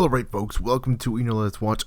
Alright folks, welcome to Let's Watch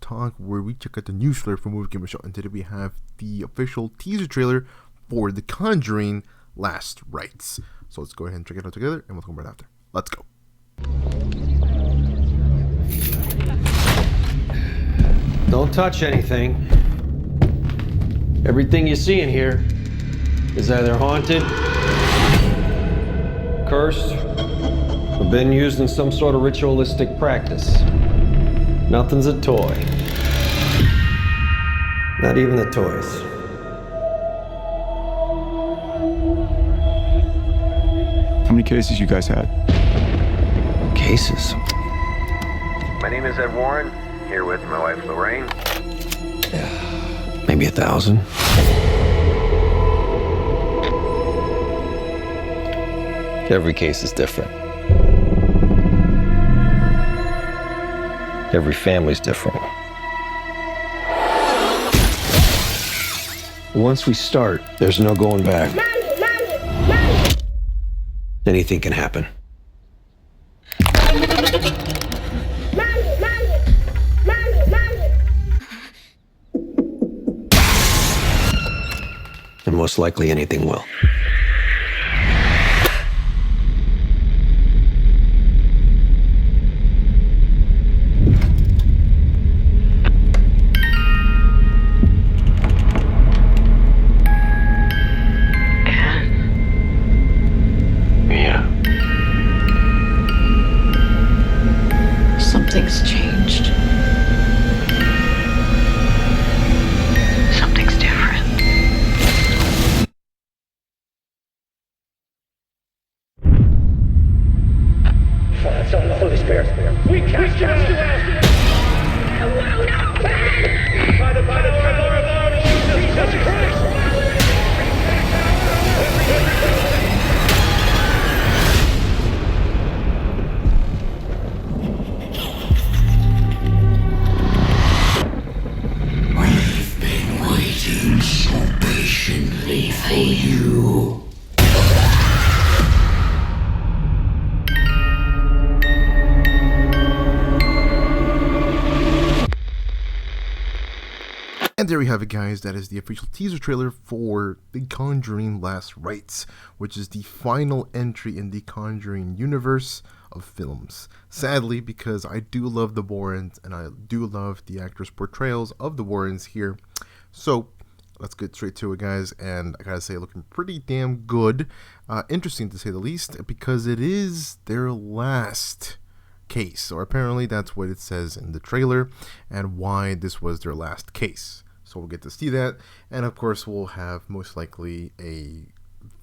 / Talk, where we check out the news trailer for Movie Gamer Show, and today we have the official teaser trailer for The Conjuring Last Rites. So let's go ahead and check it out together, and we'll come right after. Let's go. Don't touch anything. Everything you see in here is either haunted, cursed, or been used in some sort of ritualistic practice. Nothing's a toy. Not even the toys. How many cases you guys had? Cases? My name is Ed Warren, here with my wife Lorraine. Maybe 1,000. Every case is different. Every family's different. Once we start, there's no going back. Mommy. Anything can happen. And most likely anything will. Something's changed. Something's different. Son of the Holy Spirit. We cast you out. No. By the power of our Lord Jesus Christ. We've been waiting so patiently for you. And there we have it, guys. That is the official teaser trailer for The Conjuring Last Rites, which is the final entry in the Conjuring universe of films. Sadly, because I do love the Warrens, and I do love the actors' portrayals of the Warrens here. So, let's get straight to it, guys. And I gotta say, looking pretty damn good. Interesting to say the least, because it is their last case. Or apparently that's what it says in the trailer, and why this was their last case. So we'll get to see that, and of course we'll have most likely a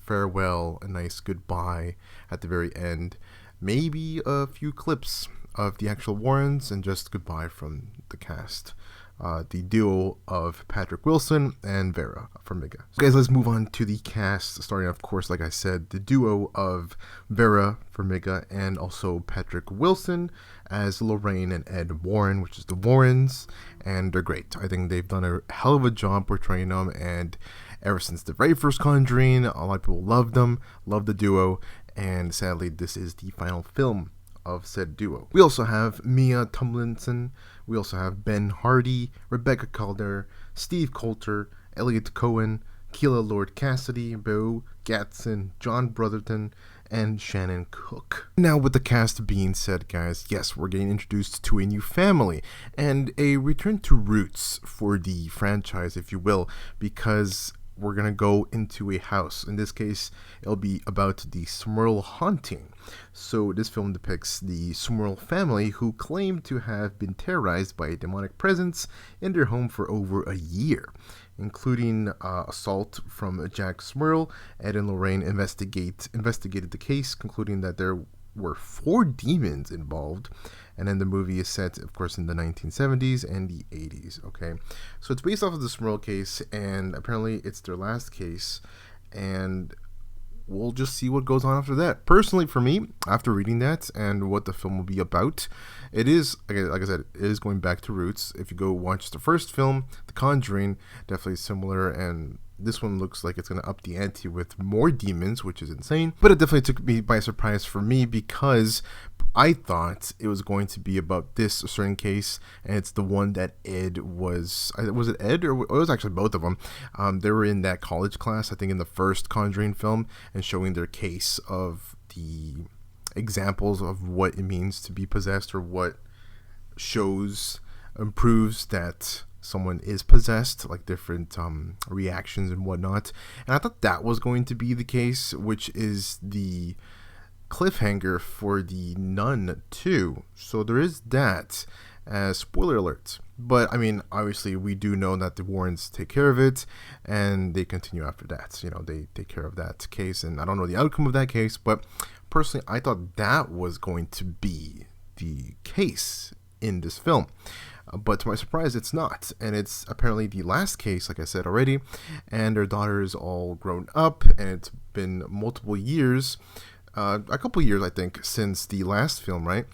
farewell, a nice goodbye at the very end, maybe a few clips of the actual Warrens, and just goodbye from the cast, the duo of Patrick Wilson and Vera Farmiga. So guys, let's move on to the cast, starting of course, like I said, the duo of Vera Farmiga and also Patrick Wilson as Lorraine and Ed Warren, which is the Warrens, and they're great. I think they've done a hell of a job portraying them, and ever since the very first Conjuring, a lot of people loved them, loved the duo, and sadly this is the final film of said duo. We also have Mia Tomlinson, we also have Ben Hardy, Rebecca Calder, Steve Coulter, Elliot Cohen, Keela Lord Cassidy, Bo Gatson, John Brotherton, and Shannon Cook. Now, with the cast being said, guys, yes, we're getting introduced to a new family and a return to roots for the franchise, if you will, because we're gonna go into a house. In this case, it'll be about the Smurl haunting. So this film depicts the Smurl family, who claim to have been terrorized by a demonic presence in their home for over a year, including assault from Jack Smurl. Ed and Lorraine investigated the case, concluding that there were 4 demons involved. And then the movie is set, of course, in the 1970s and the 80s, okay? So it's based off of the Smurl case, and apparently it's their last case, and we'll just see what goes on after that. Personally, for me, after reading that and what the film will be about, it is, like I said, it is going back to roots. If you go watch the first film, The Conjuring, definitely similar, and this one looks like it's going to up the ante with more demons, which is insane. But it definitely took me by surprise for me, because I thought it was going to be about this certain case, and it's the one that Ed was it Ed, or it was actually both of them. They were in that college class, I think, in the first Conjuring film, and showing their case of the examples of what it means to be possessed, or what shows and proves that someone is possessed, like different reactions and whatnot. And I thought that was going to be the case, which is the cliffhanger for the Nun 2. So there is that, spoiler alert. But I mean, obviously we do know that the Warrens take care of it, and they continue after that. You know, they take care of that case, and I don't know the outcome of that case, but personally I thought that was going to be the case in this film. But to my surprise, it's not. And it's apparently the last case, like I said already, and their daughter is all grown up, and it's been multiple years, a couple years, I think, since the last film, right?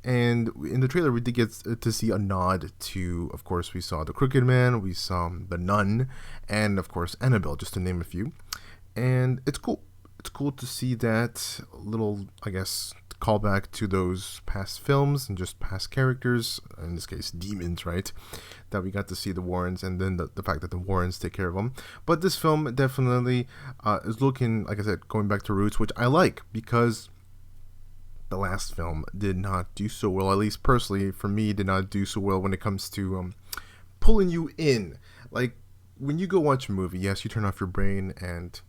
And in the trailer, we did get to see a nod to, of course, we saw the Crooked Man, we saw the Nun, and of course, Annabelle, just to name a few. And it's cool. It's cool to see that little, I guess, callback to those past films and just past characters, in this case demons, right, that we got to see the Warrens, and then the fact that the Warrens take care of them. But this film definitely is looking, like I said, going back to roots, which I like, because the last film did not do so well, at least personally for me, did not do so well when it comes to pulling you in. Like, when you go watch a movie, yes, you turn off your brain and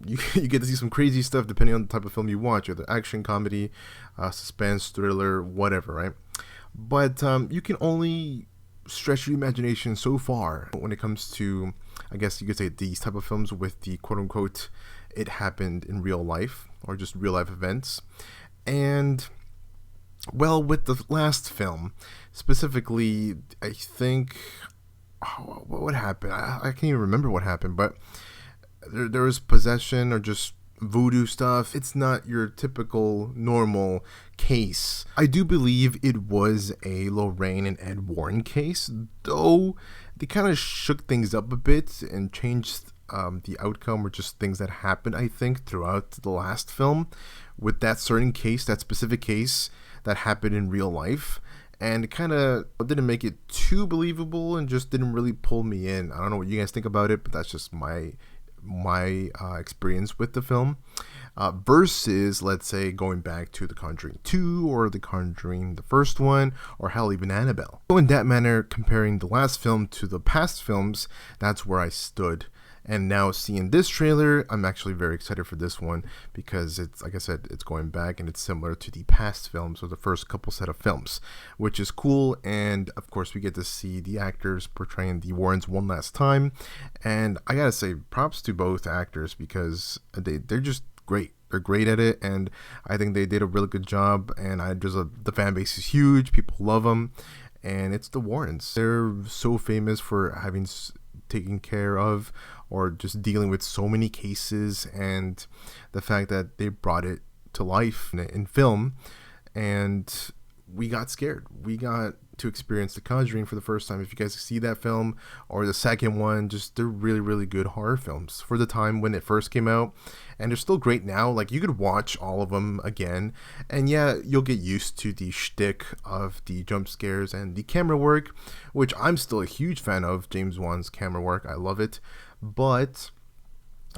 you get to see some crazy stuff depending on the type of film you watch, or the action, comedy, suspense, thriller, whatever, right? But you can only stretch your imagination so far when it comes to, I guess you could say, these type of films with the quote-unquote it happened in real life, or just real life events. And well, with the last film specifically, I think, what happened? I can't even remember what happened, but there was possession or just voodoo stuff. It's not your typical normal case. I do believe it was a Lorraine and Ed Warren case, though they kind of shook things up a bit and changed the outcome, or just things that happened, I think, throughout the last film with that certain case, that specific case that happened in real life. And it kind of didn't make it too believable and just didn't really pull me in. I don't know what you guys think about it, but that's just my experience with the film, versus, let's say, going back to The Conjuring 2 or The Conjuring, the first one, or hell, even Annabelle. So in that manner, comparing the last film to the past films, that's where I stood. And now seeing this trailer, I'm actually very excited for this one, because it's, like I said, it's going back and it's similar to the past films, or the first couple set of films, which is cool. And of course, we get to see the actors portraying the Warrens one last time. And I gotta say, props to both actors, because they're just great. They're great at it, and I think they did a really good job. And the fan base is huge. People love them, and it's the Warrens. They're so famous for having taken care of, or just dealing with so many cases, and the fact that they brought it to life in film, and we got scared. We got to experience The Conjuring for the first time. If you guys see that film, or the second one, just they're really, really good horror films for the time when it first came out, and they're still great now. Like, you could watch all of them again, and yeah, you'll get used to the shtick of the jump scares and the camera work, which I'm still a huge fan of. James Wan's camera work, I love it. But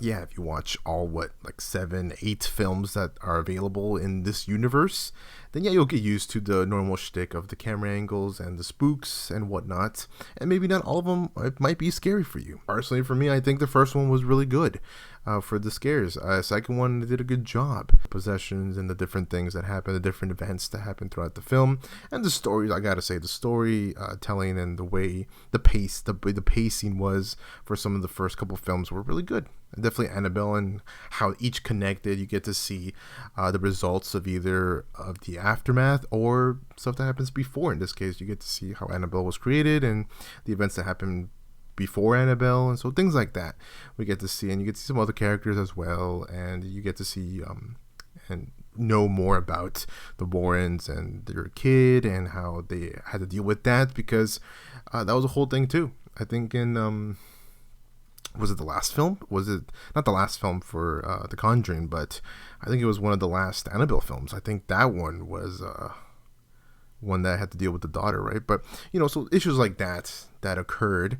yeah, if you watch all, like 7-8 films that are available in this universe, then yeah, you'll get used to the normal shtick of the camera angles and the spooks and whatnot. And maybe not all of them might be scary for you. Personally, for me, I think the first one was really good for the scares. Second one, they did a good job. Possessions and the different things that happen, the different events that happen throughout the film, and the stories. I gotta say, the story telling and the way the pacing was for some of the first couple films were really good. And definitely Annabelle, and how each connected. You get to see the results of either of the aftermath or stuff that happens before. In this case, you get to see how Annabelle was created and the events that happened before Annabelle, and so things like that we get to see. And you get to see some other characters as well, and you get to see and know more about the Warrens and their kid, and how they had to deal with that, because that was a whole thing too. I think in was it the last film? Was it not the last film for The Conjuring, but I think it was one of the last Annabelle films. I think that one was one that had to deal with the daughter, right? But so issues like that occurred,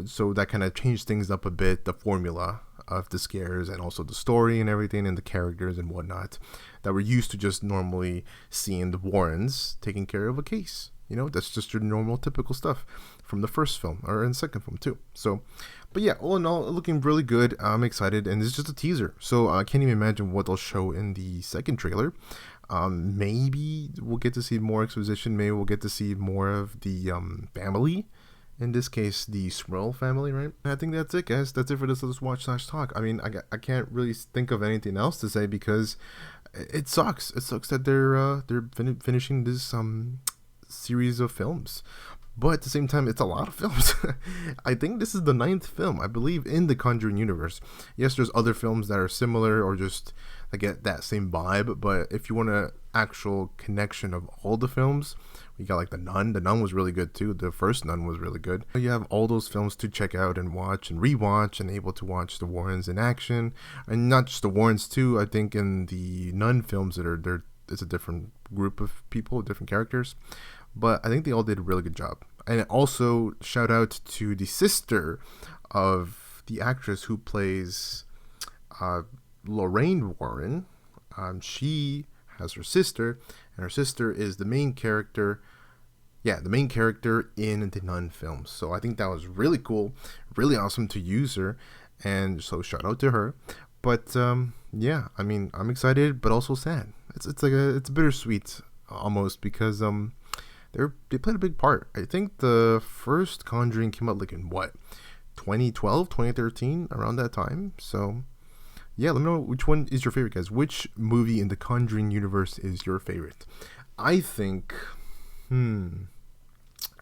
so that kind of changed things up a bit, the formula of the scares and also the story and everything and the characters and whatnot that we're used to just normally seeing the Warrens taking care of a case. That's just your normal typical stuff from the first film or in the second film too. So, but yeah, all in all, looking really good. I'm excited, and it's just a teaser, so I can't even imagine what they'll show in the second trailer. Maybe we'll get to see more exposition. Maybe we'll get to see more of the family. In this case, the Smurl family, right? I think that's it, guys. That's it for this Let's Watch / Talk. I mean, I can't really think of anything else to say because it sucks. It sucks that they're finishing this series of films. But at the same time, it's a lot of films. I think this is the 9th film, I believe, in the Conjuring universe. Yes, there's other films that are similar or just get that same vibe. But if you want an actual connection of all the films, we got like The Nun. The Nun was really good too. The first Nun was really good. You have all those films to check out and watch and rewatch and able to watch the Warrens in action. And not just the Warrens too. I think in the Nun films it's a different group of people, different characters. But I think they all did a really good job. And also, shout out to the sister of the actress who plays Lorraine Warren. She has her sister, and her sister is the main character. Yeah, the main character in the Nun films. So I think that was really cool, really awesome to use her. And so shout out to her. But yeah, I mean, I'm excited, but also sad. It's bittersweet almost because they played a big part. I think the first Conjuring came out in 2012, 2013, around that time. So yeah, let me know which one is your favorite, guys. Which movie in the Conjuring universe is your favorite? I think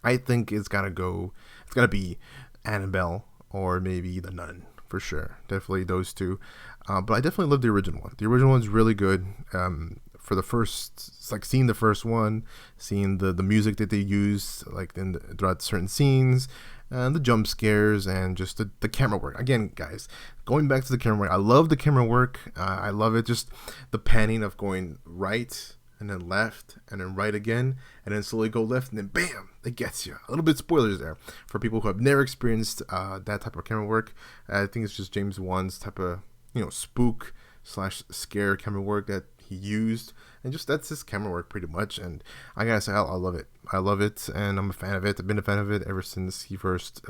it's gotta be Annabelle or maybe The Nun for sure. Definitely those two. But I definitely love the original one. The original one's really good. For the first, it's like seeing the first one, seeing the music that they use throughout certain scenes, and the jump scares, and just the camera work. Again, guys, going back to the camera work, I love the camera work. I love it, just the panning of going right and then left and then right again and then slowly go left and then bam, it gets you. A little bit spoilers there for people who have never experienced that type of camera work. I think it's just James Wan's type of spook / scare camera work that he used, and just that's his camera work pretty much. And I gotta say, I love it, and I'm a fan of it. I've been a fan of it ever since he first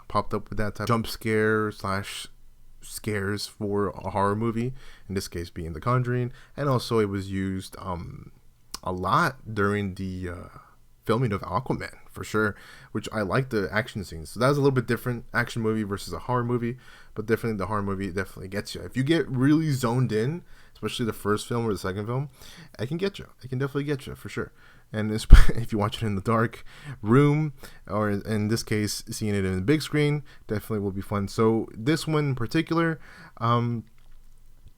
popped up with that type of jump scare / scares for a horror movie, in this case being The Conjuring. And also it was used a lot during the filming of Aquaman, for sure, which I like the action scenes. So that was a little bit different, action movie versus a horror movie, but definitely the horror movie definitely gets you. If you get really zoned in, especially the first film or the second film, it can get you. It can definitely get you for sure. And if you watch it in the dark room, or in this case, seeing it in the big screen, definitely will be fun. So this one in particular,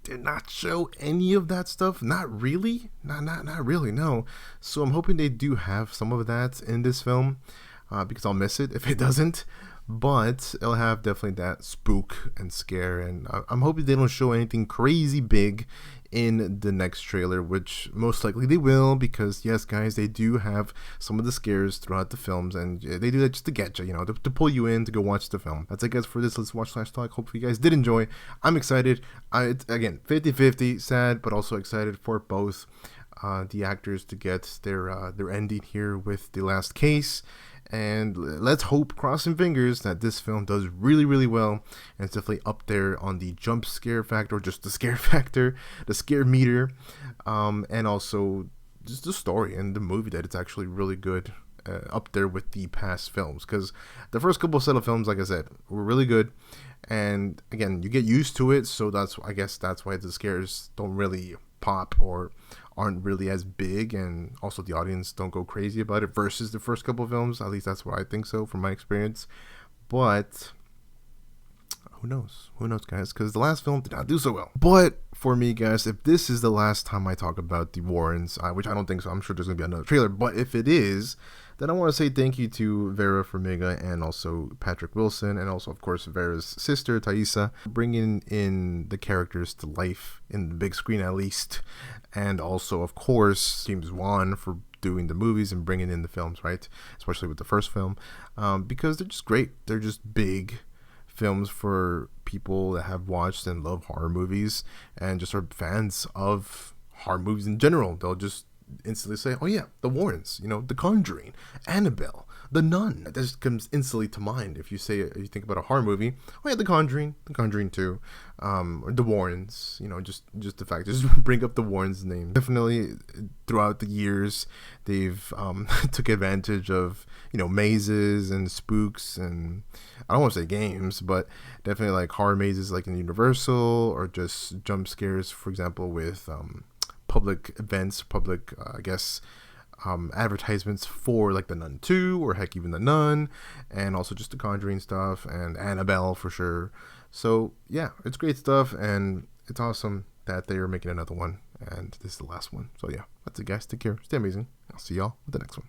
did not show any of that stuff. Not really. Not really, no. So I'm hoping they do have some of that in this film, because I'll miss it if it doesn't. But it'll have definitely that spook and scare, and I'm hoping they don't show anything crazy big in the next trailer, which most likely they will, because yes, guys, they do have some of the scares throughout the films, and they do that just to get you, to pull you in to go watch the film. That's it, guys, for this Let's Watch / Talk. Hopefully you guys did enjoy. I'm excited. It's, again, 50-50, sad, but also excited for both the actors to get their ending here with the last case. And let's hope, crossing fingers, that this film does really, really well. And it's definitely up there on the jump scare factor, or just the scare factor, the scare meter. And also just the story and the movie, that it's actually really good, up there with the past films. Because the first couple of set of films, like I said, were really good. And again, you get used to it. So I guess that's why the scares don't really pop or aren't really as big, and also the audience don't go crazy about it versus the first couple of films. At least that's what I think so from my experience. But who knows, guys, because the last film did not do so well. But for me, guys, if this is the last time I talk about the Warrens, which I don't think so, I'm sure there's gonna be another trailer, but if it is, Then I want to say thank you to Vera Farmiga and also Patrick Wilson, and also, of course, Vera's sister, Thaisa, bringing in the characters to life in the big screen at least. And also, of course, James Wan for doing the movies and bringing in the films, right? Especially with the first film, because they're just great. They're just big films for people that have watched and love horror movies and just are fans of horror movies in general. They'll just instantly say, oh yeah, the Warrens, the Conjuring, Annabelle, the Nun. That just comes instantly to mind if you think about a horror movie. Oh yeah, the Conjuring 2, or the Warrens. Just the fact, just bring up the Warrens' name. Definitely, throughout the years, they've took advantage of mazes and spooks, and I don't want to say games, but definitely like horror mazes like in Universal, or just jump scares, for example, with public events, advertisements for like the Nun 2, or heck, even the Nun, and also just the Conjuring stuff, and Annabelle for sure. So yeah, it's great stuff, and it's awesome that they are making another one, and this is the last one. So yeah, that's it, guys. Take care, stay amazing. I'll see y'all with the next one.